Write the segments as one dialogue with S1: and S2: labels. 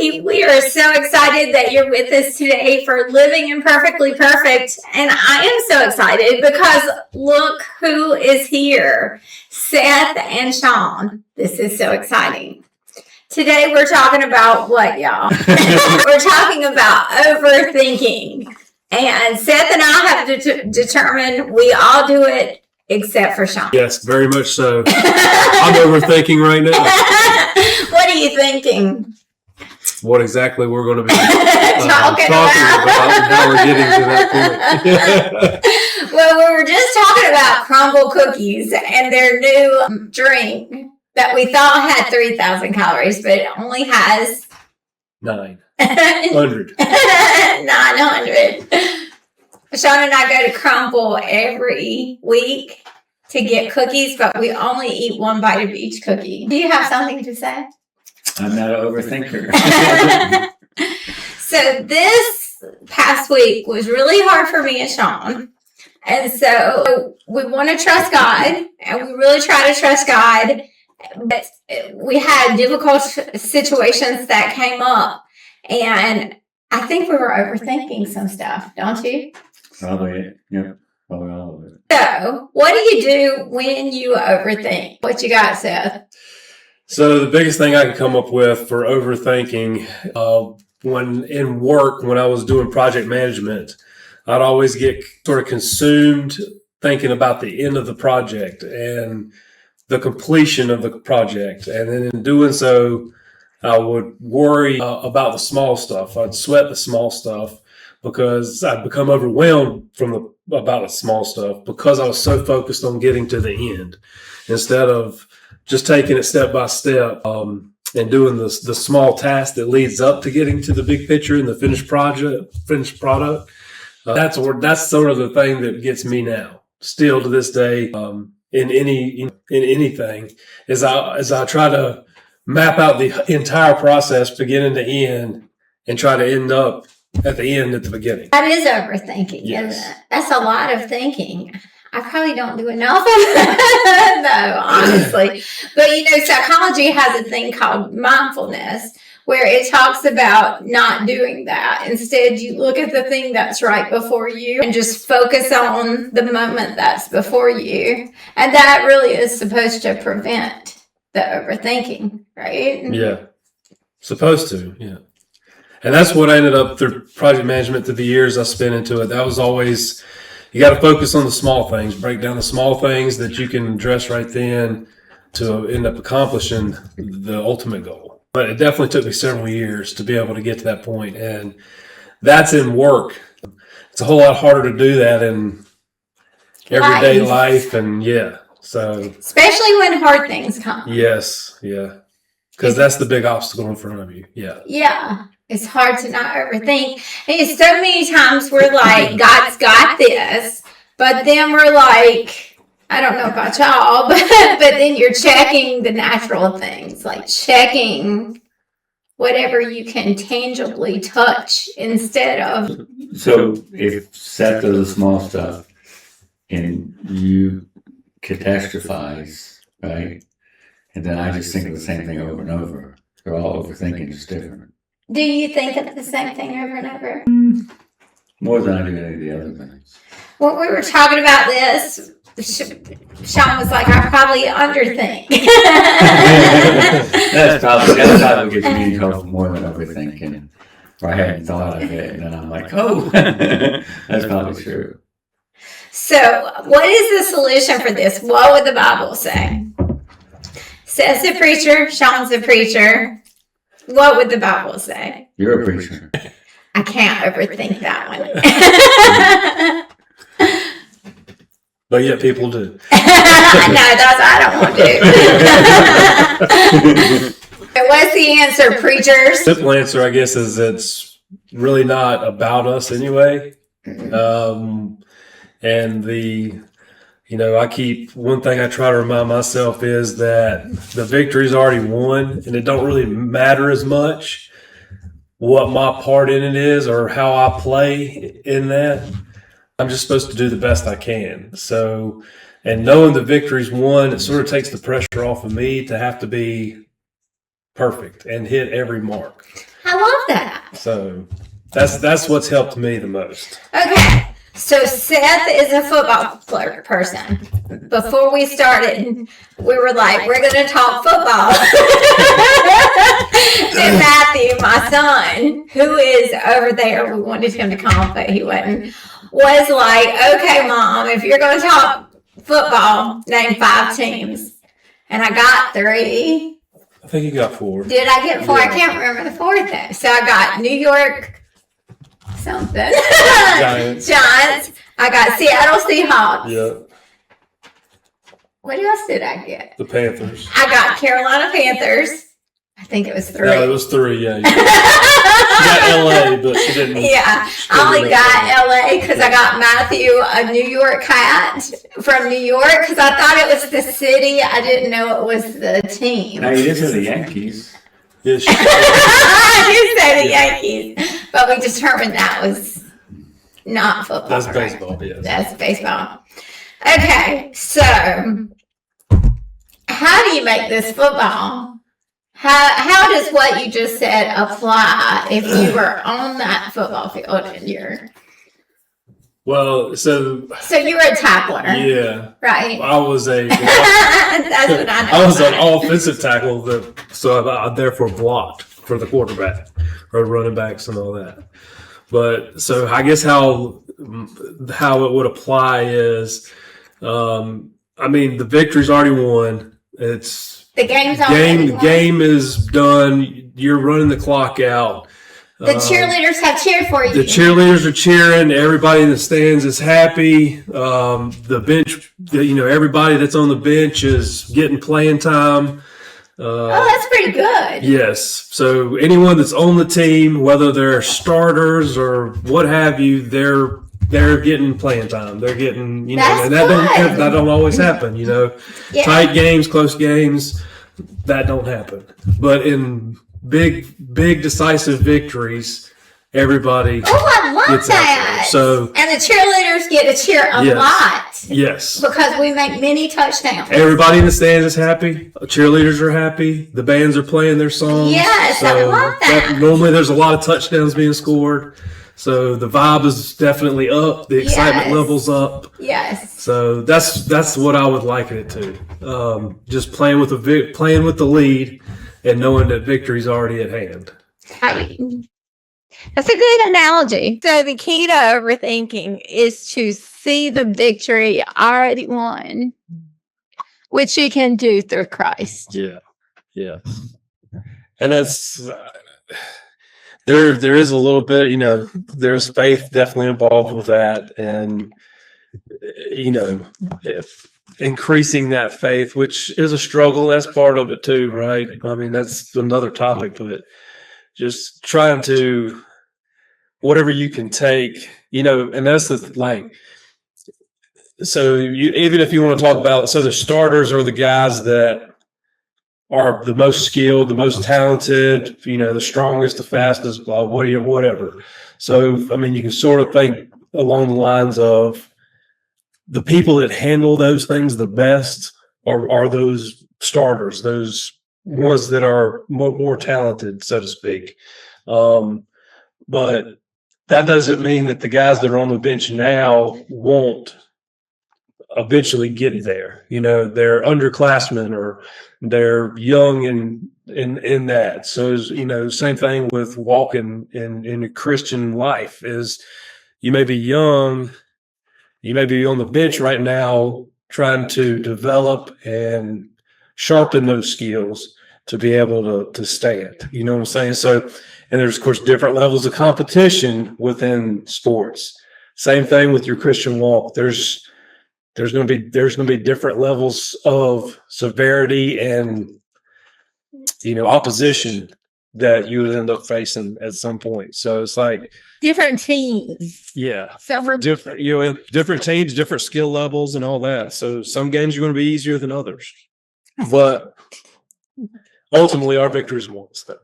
S1: everybody. We are so excited that you're with us today for Living Imperfectly Perfect. And I am so excited because look who is here. Seth and Sean. This is so exciting. Today we're talking about what, y'all? We're talking about overthinking. And Seth and I have determined we all do it except for Sean.
S2: Yes, very much so. I'm overthinking right now.
S1: What are you thinking?
S2: What exactly we're going to be talking about and how we're getting to that point.
S1: Well, we were just talking about crumble cookies and their new drink that we thought had 3,000 calories, but it only has
S2: 900.
S1: 900. Sean and I go to Crumble every week to get cookies, but we only eat one bite of each cookie. Do you have something to say?
S3: I'm not an overthinker.
S1: So this past week was really hard for me and Sean. And so we want to trust God, and we really try to trust God. But we had difficult situations that came up, and I think we were overthinking some stuff, don't you?
S3: Probably, yeah, probably all of it.
S1: So, what do you do when you overthink? What you got, Seth?
S2: So the biggest thing I can come up with for overthinking, when in work, when I was doing project management, I'd always get sort of consumed thinking about the end of the project and the completion of the project. And then in doing so, I would worry about the small stuff. I'd sweat the small stuff because I'd become overwhelmed about the small stuff because I was so focused on getting to the end instead of just taking it step by step and doing the small task that leads up to getting to the big picture and the finished product. That's sort of the thing that gets me now, still to this day. In anything, as I try to map out the entire process, beginning to end, and try to end up at the end at the beginning.
S1: That is overthinking,
S2: yes.
S1: Isn't it? That's a lot of thinking. I probably don't do enough of it, though, honestly. But, psychology has a thing called mindfulness, where it talks about not doing that. Instead, you look at the thing that's right before you and just focus on the moment that's before you. And that really is supposed to prevent the overthinking, right?
S2: Yeah, supposed to, yeah. And that's what I ended up through project management through the years I spent into it. That was always, you got to focus on the small things, break down the small things that you can address right then to end up accomplishing the ultimate goal. But it definitely took me several years to be able to get to that point. And that's in work. It's a whole lot harder to do that in everyday life. And so. Especially
S1: when hard things come.
S2: Yes, yeah. Because that's the big obstacle in front of you. Yeah.
S1: Yeah. It's hard to not overthink. And so many times we're like, God's got this. But then we're like, I don't know about y'all, but then you're checking the natural things, like checking whatever you can tangibly touch instead of.
S3: So if Seth does the small stuff and you catastrophize, right? And then I just think of the same thing over and over. They're all overthinking, just different.
S1: Do you think of the same thing over and over?
S3: More than I do any of the other things.
S1: When we were talking about this, Sean was like, I probably underthink.
S3: That's probably what gets me in trouble more than overthinking. Or I hadn't thought of it, and then I'm like, oh, that's probably true.
S1: So, what is the solution for this? What would the Bible say? Seth's a preacher, Sean's a preacher. What would the Bible say?
S3: You're a preacher.
S1: I can't overthink that one.
S2: But yet people do.
S1: No, that's what I don't want to do. What's the answer, preachers?
S2: Simple answer, I guess, is it's really not about us anyway. And one thing I try to remind myself is that the victory's already won, and it don't really matter as much what my part in it is or how I play in that. I'm just supposed to do the best I can. So, and knowing the victory's won, it sort of takes the pressure off of me to have to be perfect and hit every mark.
S1: I I love that.
S2: So that's what's helped me the most.
S1: Okay. So Seth is a football person. Before we started, we were like, we're going to talk football. And Matthew, my son, who is over there, we wanted him to come, but he wasn't, was like, okay, Mom, if you're going to talk football, name 5 teams. And I got 3.
S2: I think you got 4.
S1: Did I get 4?
S2: Yeah.
S1: I can't remember the 4th though. So I got New York something. Giants. I got Seattle Seahawks.
S2: Yeah.
S1: What else did I get?
S2: The Panthers.
S1: I got Carolina Panthers. I think it was 3.
S2: No, it was 3, yeah. She got LA, but she didn't.
S1: Yeah, I only got LA because I got Matthew a New York hat from New York because I thought it was the city. I didn't know it was the team.
S3: Now, you did say the Yankees.
S2: Yeah, she
S1: I did say the Yankees, but we determined that was not football.
S2: That's
S1: right?
S2: baseball, yes.
S1: That's baseball. Okay, so how do you make this football? How does what you just said apply if you were on that football field and you're...
S2: Well, so
S1: you were a tackler,
S2: yeah,
S1: right?
S2: I was a.
S1: That's what I know.
S2: I was an
S1: about it.
S2: offensive tackle, so I therefore blocked for the quarterback or running backs and all that. But so I guess how it would apply is, I mean, the victory's already won. It's
S1: The game's already won.
S2: game is done. You're running the clock out.
S1: The cheerleaders have cheered for you.
S2: The cheerleaders are cheering. Everybody in the stands is happy. The bench, everybody that's on the bench is getting playing time.
S1: That's pretty good.
S2: Yes. So anyone that's on the team, whether they're starters or what have you, they're getting playing time. They're getting,
S1: That's
S2: and
S1: good.
S2: that don't always happen.
S1: Yeah.
S2: Tight games, close games, that don't happen. But in big decisive victories, everybody
S1: I love
S2: gets out
S1: that.
S2: there. So
S1: And the cheerleaders get to cheer a
S2: Yes.
S1: lot
S2: yes.
S1: because we make many touchdowns.
S2: Everybody in the stands is happy. Cheerleaders are happy. The bands are playing their songs.
S1: Yes, I love that.
S2: Normally, there's a lot of touchdowns being scored, so the vibe is definitely up. The excitement
S1: Yes.
S2: level's up.
S1: Yes.
S2: So that's what I would liken it to. Just playing with the lead and knowing that victory's already at hand.
S4: That's a good analogy. So the key to overthinking is to see the victory already won, which you can do through Christ.
S5: Yeah. And that's there is a little bit, there's faith definitely involved with that, and if increasing that faith, which is a struggle, that's part of it too, right? I mean, that's another topic, but just trying to whatever you can take, and that's so even if you want to talk about, so the starters are the guys that are the most skilled, the most talented, the strongest, the fastest, blah, whatever. So, I mean, you can sort of think along the lines of the people that handle those things the best are those starters, those ones that are more talented, so to speak. But that doesn't mean that the guys that are on the bench now won't eventually get there. They're underclassmen or they're young in that. So, same thing with walking in a Christian life is you may be young, you may be on the bench right now trying to develop and sharpen those skills to be able to stand. You know what I'm saying? So, and there's of course different levels of competition within sports. Same thing with your Christian walk. There's going to be different levels of severity and opposition that you would end up facing at some point. So it's like
S4: Different teams.
S5: yeah,
S4: Several
S5: different different teams, different skill levels, and all that. So some games are going to be easier than others, but ultimately our victories won. So.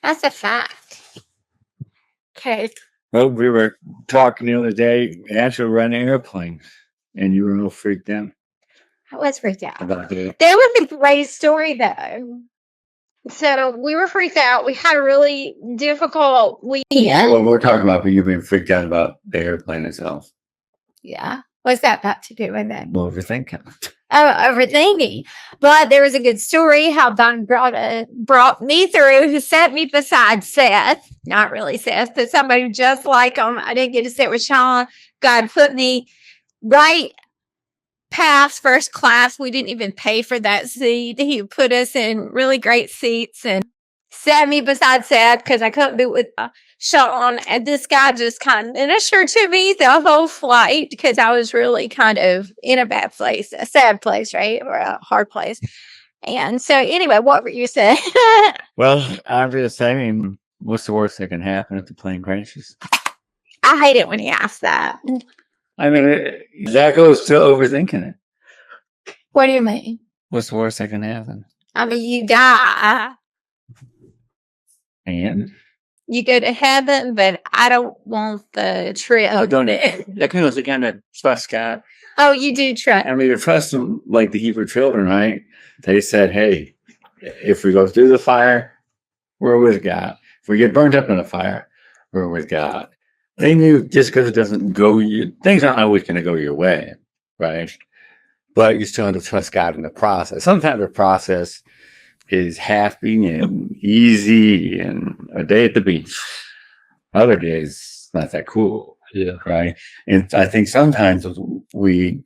S4: That's a fact. Okay.
S3: Well, we were talking the other day, actually running airplanes, and you were all freaked out
S4: I was freaked out.
S3: about it.
S4: There was a great story though. So we were freaked out. We had a really difficult week.
S3: Well, we're talking about you being freaked out about the airplane itself.
S4: Yeah. What's that got to do with it?
S3: Overthinking.
S4: Oh, overthinking. But there was a good story how Don brought me through, who set me beside Seth. Not really Seth, but somebody just like him. I didn't get to sit with Sean. God put me right past first class. We didn't even pay for that seat. He put us in really great seats and sat me beside Seth because I couldn't be with Sean. And this guy just kind of ministered to me the whole flight because I was really kind of in a bad place, a sad place, right? Or a hard place. And so anyway, what were you saying?
S3: Well, I'm just saying, what's the worst that can happen if the plane crashes?
S4: I hate it when he asks that.
S3: I mean, that goes to overthinking it.
S4: What do you mean?
S3: What's the worst that can happen?
S4: I mean, you die.
S3: And?
S4: You go to heaven, but I don't want the trip.
S3: Oh, don't it? That kind of kind of trust God.
S4: Oh, you do trust.
S3: I mean, you trust them like the Hebrew children, right? They said, hey, if we go through the fire, we're with God. If we get burned up in the fire, we're with God. They knew just because it doesn't go, things aren't always going to go your way, right? But you still have to trust God in the process. Sometimes the process is happy and easy and a day at the beach. Other days, not that cool.
S5: Yeah.
S3: Right. And I think sometimes we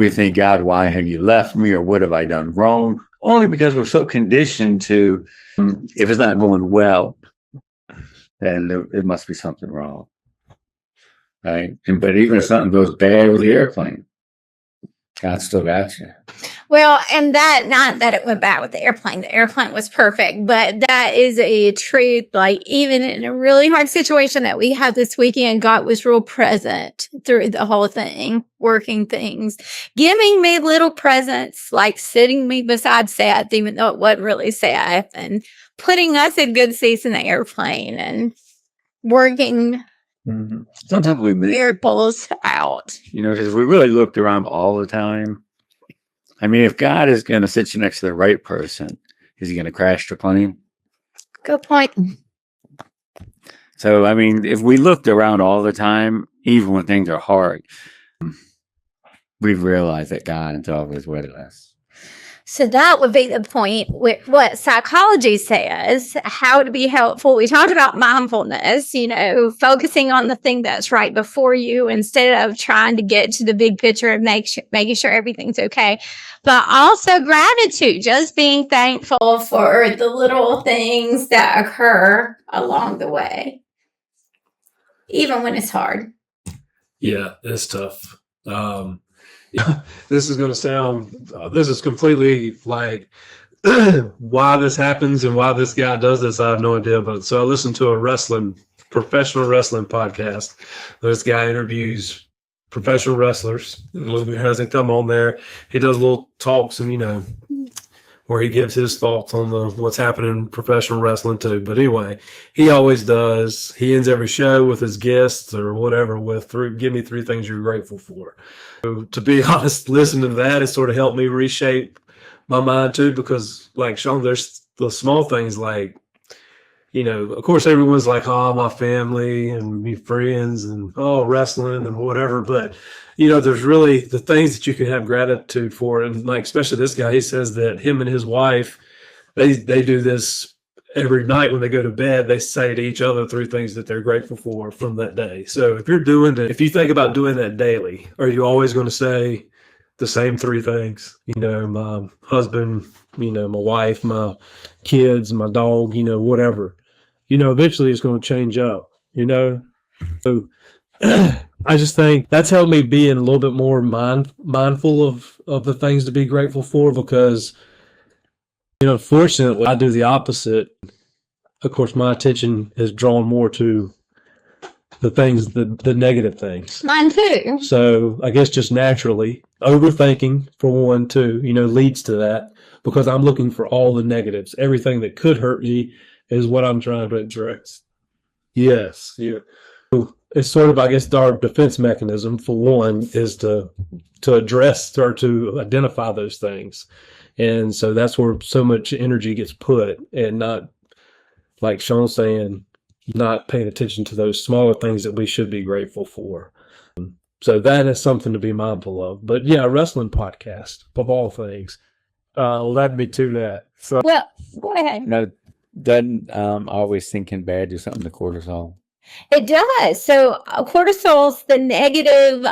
S3: think, God, why have you left me, or what have I done wrong? Only because we're so conditioned to, if it's not going well, then it must be something wrong. Right. But even if something goes bad with the airplane, God still got you.
S4: Well, and that, not that it went bad with the airplane was perfect, but that is a truth. Like, even in a really hard situation that we had this weekend, God was real present through the whole thing, working things, giving me little presents, like sitting me beside Seth, even though it wasn't really Seth, and putting us in good seats in the airplane and working
S3: Sometimes we
S4: miracles out.
S3: because we really looked around all the time. I mean, if God is going to sit you next to the right person, is he going to crash the plane?
S4: Good point.
S3: So, I mean, if we looked around all the time, even when things are hard, we realize that God is always with us.
S4: So that would be the point with what psychology says, how to be helpful. We talked about mindfulness, focusing on the thing that's right before you instead of trying to get to the big picture and making sure everything's okay. But also gratitude, just being thankful for the little things that occur along the way, even when it's hard.
S5: Yeah, it's tough. This is going to sound, this is completely like why this happens and why this guy does this. I have no idea. But so I listened to a professional wrestling podcast. This guy interviews professional wrestlers. He hasn't come on there. He does little talks and, where he gives his thoughts on what's happening in professional wrestling too. But anyway, he always does. He ends every show with his guests or whatever with give me 3 things you're grateful for. So, to be honest, listening to that has sort of helped me reshape my mind too, because like Sean, there's the small things like, of course everyone's like, oh, my family and my friends and wrestling and whatever. But, there's really the things that you can have gratitude for. And like, especially this guy, he says that him and his wife, they do this every night when they go to bed. They say to each other 3 things that they're grateful for from that day. So if if you think about doing that daily, are you always going to say the same 3 things? My husband, my wife, my kids, my dog, whatever. Eventually it's going to change up, So I just think that's helped me being a little bit more mindful of the things to be grateful for, because, fortunately I do the opposite. Of course, my attention is drawn more to the things, the negative things.
S4: Mine too.
S5: So I guess just naturally, overthinking for one, too, leads to that, because I'm looking for all the negatives. Everything that could hurt me is what I'm trying to address. Yes. Yeah. It's sort of, I guess, our defense mechanism for one is to address or to identify those things And so that's where so much energy gets put, and not, like Sean's saying, not paying attention to those smaller things that we should be grateful for. So that is something to be mindful of. But yeah, a wrestling podcast of all things. Well, that'd be to that. So
S4: Well, go ahead.
S3: No, doesn't always thinking bad do something to cortisol?
S4: It does. So cortisol is the negative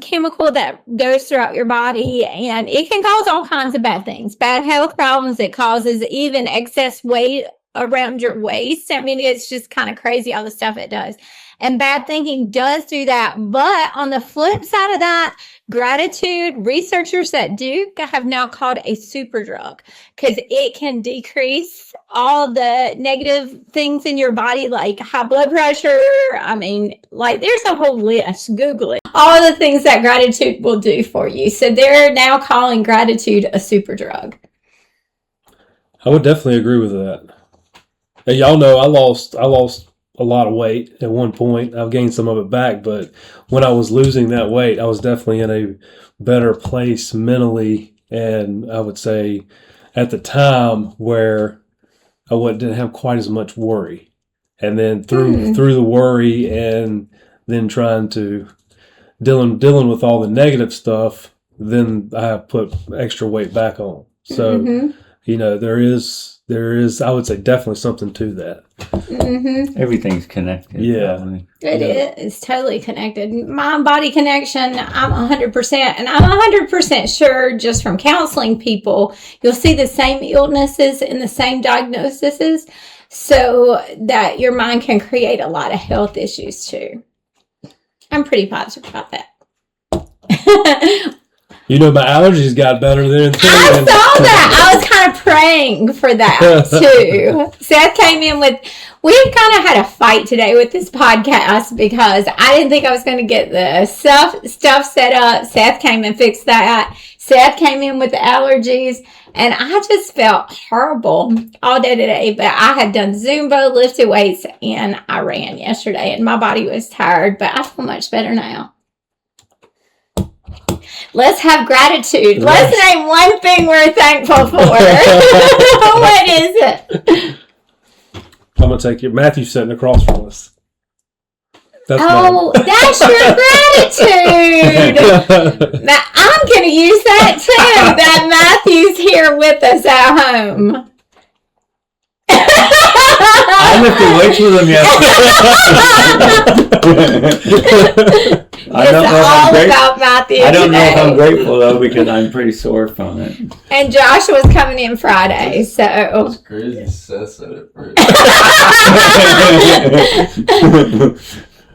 S4: chemical that goes throughout your body, and it can cause all kinds of bad things, bad health problems. It causes even excess weight around your waist. I mean, it's just kind of crazy all the stuff it does. And bad thinking does do that. But on the flip side of that, gratitude, researchers at Duke have now called a super drug, because it can decrease all the negative things in your body, like high blood pressure. I mean, like, there's a whole list. Google it. All the things that gratitude will do for you. So they're now calling gratitude a super drug.
S2: I would definitely agree with that. And y'all know I lost a lot of weight at one point. I've gained some of it back, but when I was losing that weight, I was definitely in a better place mentally, and I would say at the time where I didn't have quite as much worry. And then through the worry and then trying to dealing with all the negative stuff, then I have put extra weight back on. So there is I would say definitely something to that.
S3: Everything's connected.
S2: Yeah.
S3: Probably.
S4: It is. It's totally connected. Mind-body connection, I'm 100%. And I'm 100% sure, just from counseling people, you'll see the same illnesses and the same diagnoses, so that your mind can create a lot of health issues too. I'm pretty positive about that.
S2: My allergies got better then.
S4: I saw that. I was kind of praying for that too. Seth came in with, we kind of had a fight today with this podcast, because I didn't think I was going to get the stuff set up. Seth came and fixed that. Seth came in with the allergies, and I just felt horrible all day today. But I had done Zumba, lifted weights, and I ran yesterday, and my body was tired, but I feel much better now. Let's have gratitude. Let's name one thing we're thankful for. What is it?
S2: I'm going to take your Matthew sitting across from us. That's
S4: that's your gratitude. I'm going to use that too, that Matthew's here with us at home.
S3: I lifted weights with him yesterday.
S4: It's all about Matthew.
S3: I don't know if I'm
S4: today.
S3: grateful though, because I'm pretty sore from it.
S4: And Joshua's coming in Friday, so.
S6: It's crazy. Seth said it first.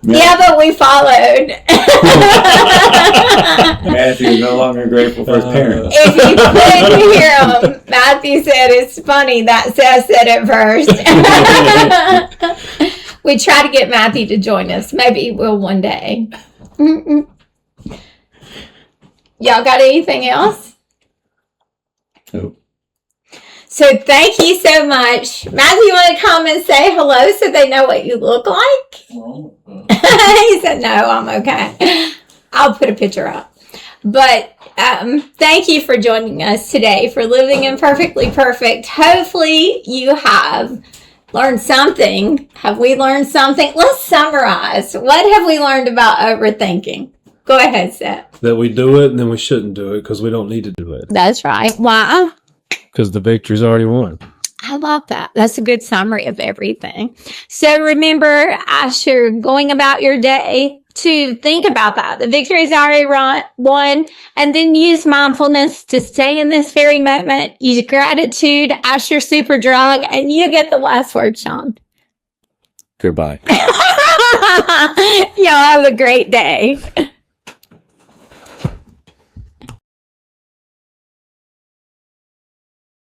S4: Yeah, but we followed.
S3: Matthew's no longer grateful for his parents.
S4: If you couldn't hear him, Matthew said it's funny that Seth said it first. We try to get Matthew to join us. Maybe he will one day. Y'all got anything else?
S3: Nope.
S4: So thank you so much. Matthew, you want to come and say hello so they know what you look like? He said, no, I'm okay. I'll put a picture up. But thank you for joining us today for Living Imperfectly Perfect. Hopefully you have learned something. Have we learned something? Let's summarize. What have we learned about overthinking? Go ahead, Seth.
S2: that we do it and then we shouldn't do it because we don't need to do it.
S4: That's right. Why?
S2: Because the victory's already won.
S4: I love that. That's a good summary of everything. So remember, as you're going about your day, to think about that. The victory is already won. And then use mindfulness to stay in this very moment. Use gratitude as your super drug. And you get the last word, Sean.
S3: Goodbye.
S4: Y'all have a great day.